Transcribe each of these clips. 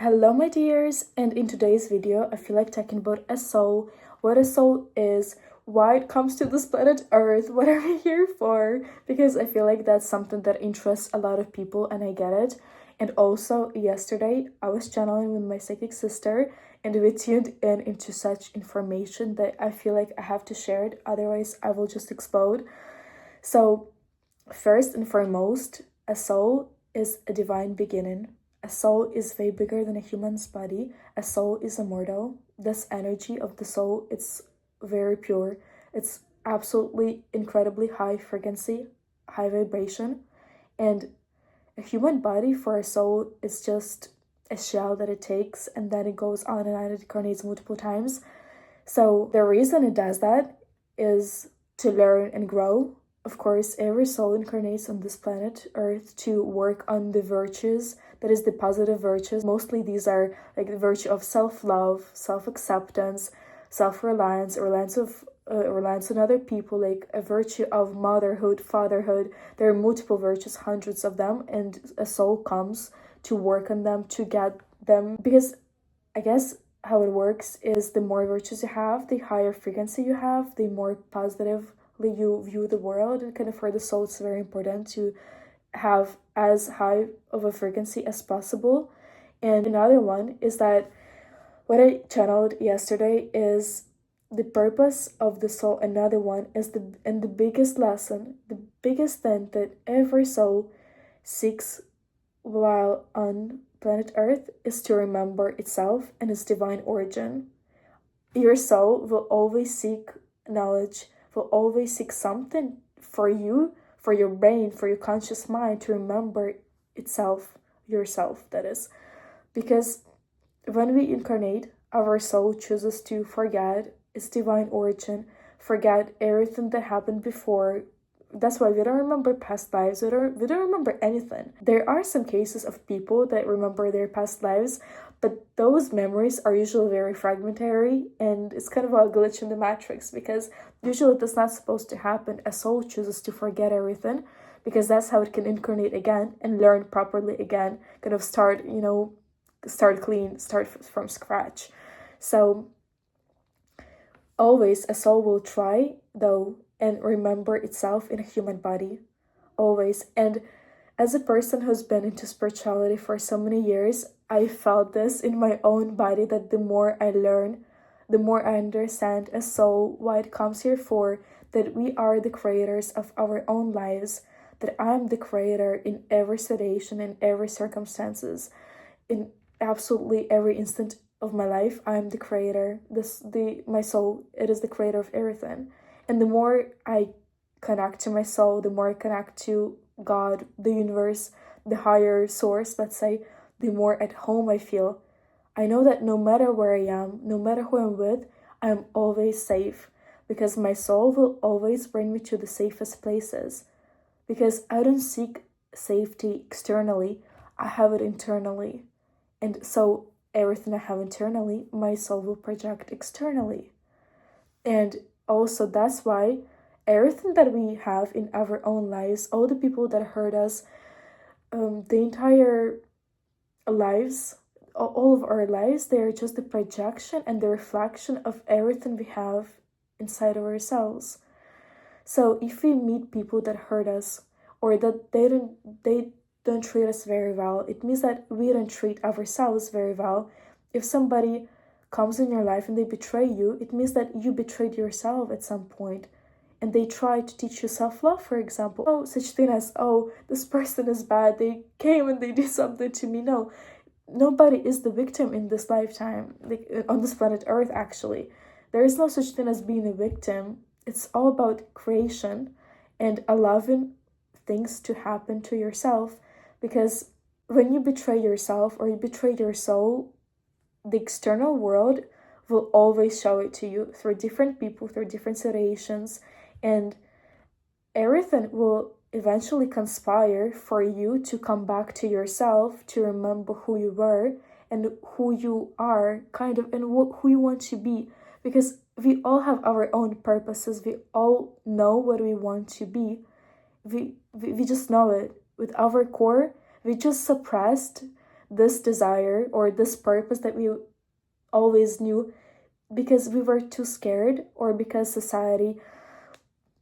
Hello my dears, and in today's video I feel like talking about a soul, what a soul is, why it comes to this planet Earth, what are we here for, because I feel like that's something that interests a lot of people and I get it. And also yesterday I was channeling with my psychic sister and we tuned in into such information that I feel like I have to share it, otherwise I will just explode. So first and foremost, a soul is a divine beginning. A soul is way bigger than a human's body. A soul is immortal. This energy of the soul, it's very pure. It's absolutely incredibly high frequency, high vibration. And a human body for a soul is just a shell that it takes and then it goes on and on, it incarnates multiple times. So the reason it does that is to learn and grow. Of course, every soul incarnates on this planet Earth to work on the virtues, that is the positive virtues. Mostly these are like the virtue of self-love, self-acceptance, self-reliance, reliance on other people, like a virtue of motherhood, fatherhood. There are multiple virtues, hundreds of them, and a soul comes to work on them, to get them, because I guess how it works is the more virtues you have, the higher frequency you have, the more positively you view the world. And kind of for the soul, it's very important to have as high of a frequency as possible. And another one is that what I channeled yesterday is the purpose of the soul. Another one is the biggest lesson, the biggest thing that every soul seeks while on planet Earth is to remember itself and its divine origin. Your soul will always seek knowledge, will always seek something for you, for your brain, for your conscious mind to remember itself, yourself, that is. Because when we incarnate, our soul chooses to forget its divine origin, forget everything that happened before. That's why we don't remember past lives. We don't remember anything. There are some cases of people that remember their past lives, but those memories are usually very fragmentary, and it's kind of a glitch in the matrix, because usually that's not supposed to happen. A soul chooses to forget everything because that's how it can incarnate again and learn properly again, kind of start clean, start from scratch. So always a soul will try, though, and remember itself in a human body. Always. And as a person who's been into spirituality for so many years, I felt this in my own body, that the more I learn, the more I understand a soul, what it comes here for, that we are the creators of our own lives, that I'm the creator in every situation, in every circumstances, in absolutely every instant of my life. I'm the creator. My soul, it is the creator of everything. And the more I connect to my soul, the more I connect to God, the universe, the higher source, let's say, the more at home I feel. I know that no matter where I am, no matter who I'm with, I'm always safe, because my soul will always bring me to the safest places. Because I don't seek safety externally, I have it internally. And so everything I have internally, my soul will project externally. And also that's why everything that we have in our own lives, all the people that hurt us, the entire lives, all of our lives, they are just the projection and the reflection of everything we have inside of ourselves. So if we meet people that hurt us, or that they don't treat us very well, it means that we don't treat ourselves very well. If somebody comes in your life and they betray you, it means that you betrayed yourself at some point. And they try to teach you self-love, for example. No such thing as, oh, this person is bad, they came and they did something to me. No, nobody is the victim in this lifetime, like on this planet Earth, actually. There is no such thing as being a victim. It's all about creation and allowing things to happen to yourself, because when you betray yourself or you betray your soul, the external world will always show it to you through different people, through different situations, and everything will eventually conspire for you to come back to yourself, to remember who you were and who you are, kind of, and who you want to be. Because we all have our own purposes, we all know what we want to be. We just know it with our core. We just suppressed this desire or this purpose that we always knew because we were too scared, or because society,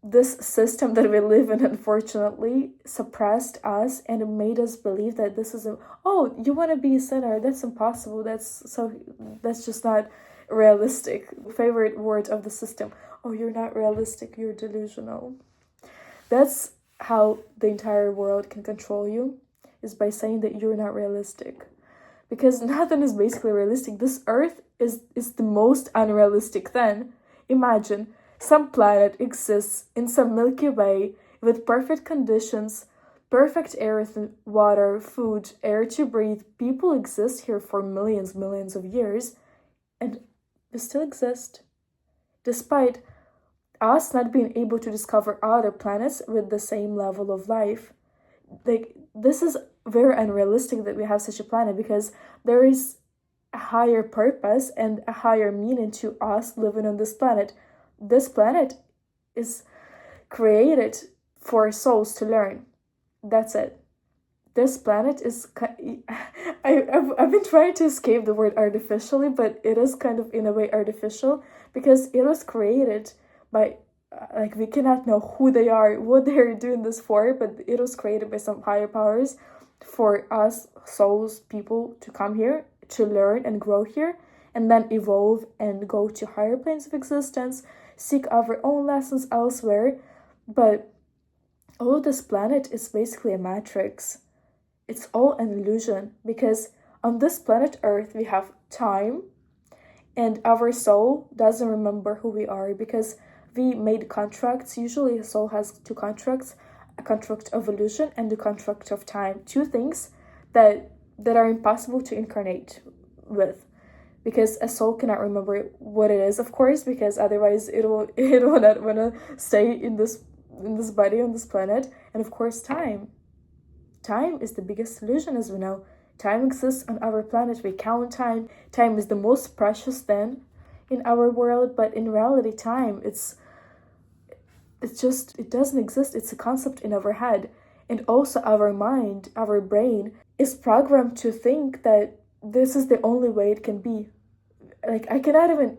this system that we live in, unfortunately suppressed us and made us believe that this is oh, you want to be a sinner, that's impossible, that's just not realistic. Favorite word of the system: oh, you're not realistic, you're delusional. That's how the entire world can control you, is by saying that you're not realistic, because nothing is basically realistic. This earth is the most unrealistic thing. Imagine some planet exists in some Milky Way with perfect conditions, perfect air, water, food, air to breathe. People exist here for millions of years, and we still exist, despite us not being able to discover other planets with the same level of life. Like, this is very unrealistic that we have such a planet, because there is a higher purpose and a higher meaning to us living on this planet. This planet is created for souls to learn. That's it. This planet is... I've been trying to escape the word artificially, but it is kind of in a way artificial, because it was created by... like, we cannot know who they are, what they're doing this for, but it was created by some higher powers for us souls, people, to come here, to learn and grow here, and then evolve and go to higher planes of existence, seek our own lessons elsewhere. But all of this planet is basically a matrix. It's all an illusion, because on this planet Earth we have time, and our soul doesn't remember who we are, because we made contracts. Usually a soul has two contracts: a contract of illusion and a contract of time. Two things that are impossible to incarnate with, because a soul cannot remember what it is, of course, because otherwise it will not want to stay in this body on this planet. And of course, time is the biggest illusion, as we know. Time exists on our planet. We count time. Time is the most precious thing in our world, but in reality, time, it doesn't exist. It's a concept in our head. And also our mind, our brain, is programmed to think that this is the only way it can be. Like, I cannot even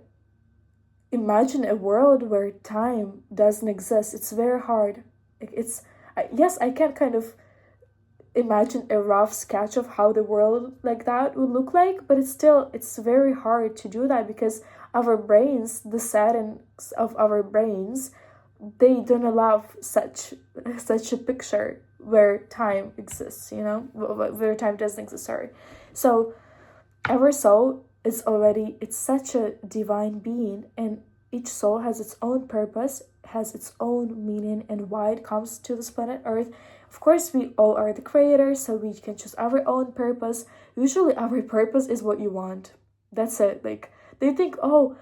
imagine a world where time doesn't exist. It's very hard. Yes, I can kind of imagine a rough sketch of how the world like that would look like, but it's very hard to do that, because our brains, the settings of our brains, they don't allow such a picture where time exists, where time doesn't exist, sorry. So our soul is already, it's such a divine being, and each soul has its own purpose, has its own meaning, and why it comes to this planet Earth. Of course, we all are the creators, so we can choose our own purpose. Usually our purpose is what you want. That's it. Like, they think, oh,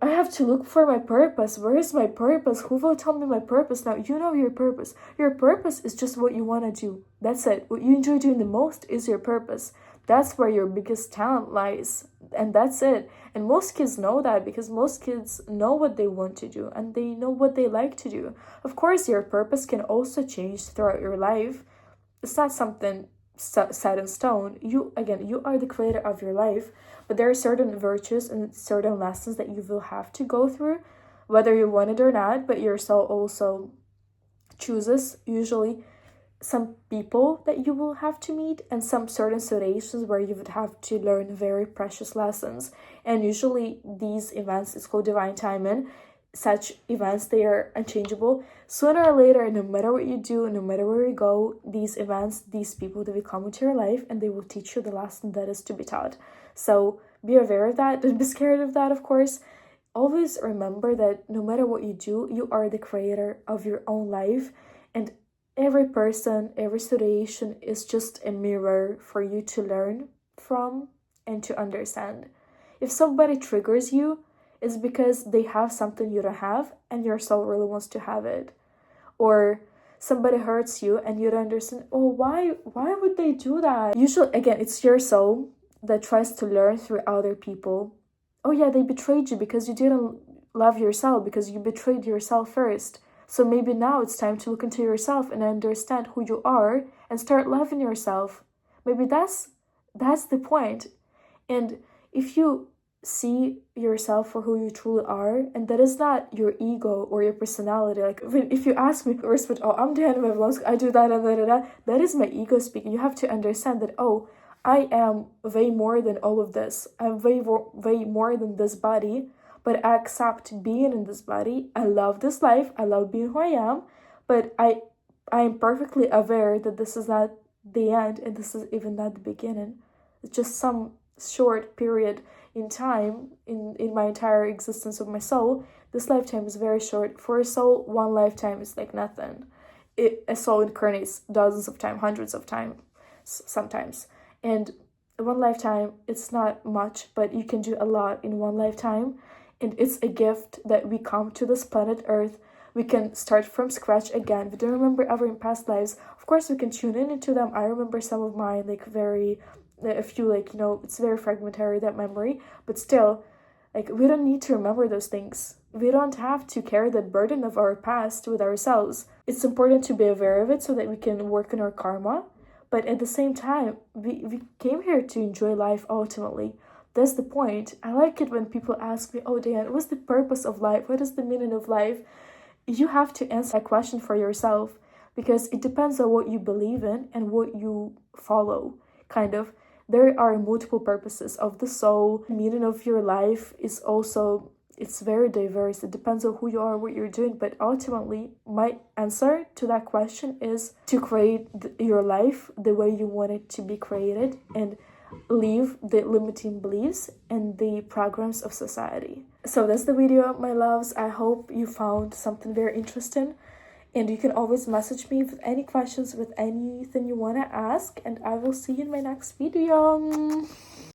I have to look for my purpose. Where is my purpose? Who will tell me my purpose? Now, you know your purpose. Your purpose is just what you want to do. That's it. What you enjoy doing the most is your purpose. That's where your biggest talent lies. And that's it. And most kids know that, because most kids know what they want to do and they know what they like to do. Of course, your purpose can also change throughout your life. It's not something set in stone. You are the creator of your life, but there are certain virtues and certain lessons that you will have to go through, whether you want it or not. But your soul also chooses usually some people that you will have to meet, and some certain situations where you would have to learn very precious lessons. And usually these events, it's called divine timing. Such events, they are unchangeable. Sooner or later, no matter what you do, no matter where you go, these events, these people, they will come into your life and they will teach you the lesson that is to be taught. So be aware of that. Don't be scared of that, of course. Always remember that no matter what you do, you are the creator of your own life, and every person, every situation is just a mirror for you to learn from and to understand. If somebody triggers you, it's because they have something you don't have and your soul really wants to have it. Or somebody hurts you and you don't understand, oh, why would they do that? Usually, again, it's your soul that tries to learn through other people. Oh yeah, they betrayed you because you didn't love yourself, because you betrayed yourself first. So maybe now it's time to look into yourself and understand who you are and start loving yourself. Maybe that's that's the point. And if you see yourself for who you truly are, and that is not your ego or your personality. Like if you ask me respect, oh, I'm Diana Mevlonsk, I do that and that is my ego speaking. You have to understand that, oh, I am way more than all of this. I'm way more than this body, but I accept being in this body. I love this life. I love being who I am, but I am perfectly aware that this is not the end, and this is even not the beginning. It's just some short period in time in my entire existence of my soul. This lifetime is very short. For a soul, one lifetime is like nothing. A soul incarnates dozens of times, hundreds of times sometimes, and one lifetime, it's not much, but you can do a lot in one lifetime. And it's a gift that we come to this planet Earth. We can start from scratch again. We don't remember ever in past lives. Of course, we can tune in into them. I remember some of mine, like a few, like, it's very fragmentary, that memory. But still, like, we don't need to remember those things. We don't have to carry the burden of our past with ourselves. It's important to be aware of it so that we can work on our karma. But at the same time, we came here to enjoy life ultimately. That's the point. I like it when people ask me, oh, Dan, what's the purpose of life? What is the meaning of life? You have to answer that question for yourself, because it depends on what you believe in and what you follow, kind of. There are multiple purposes of the soul. The meaning of your life is also, it's very diverse. It depends on who you are, what you're doing. But ultimately, my answer to that question is to create your life the way you want it to be created, and leave the limiting beliefs and the programs of society. So that's the video, my loves. I hope you found something very interesting, and you can always message me with any questions, with anything you want to ask, and I will see you in my next video.